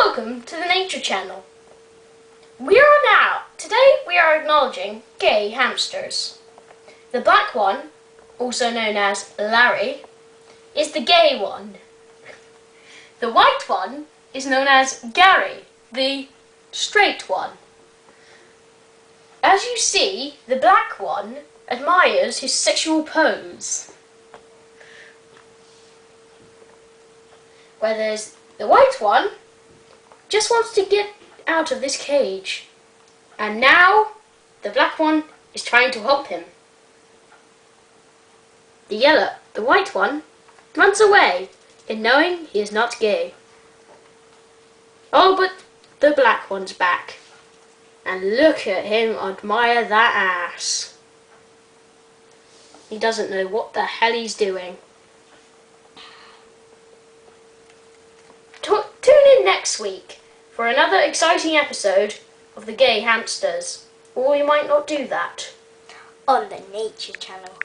Welcome to the Nature Channel. Today we are acknowledging gay hamsters. The black one, also known as Larry, is the gay one. The white one is known as Gary, the straight one. As you see, the black one admires his sexual pose, whereas the white one just wants to get out of this cage. And now the black one is trying to help him. The white one runs away in knowing he is not gay. Oh, but the black one's back. And look at him admire that ass. He doesn't know what the hell he's doing. Tune in next week for another exciting episode of the Gay Hamsters. Or we might not do that. On the Nature Channel.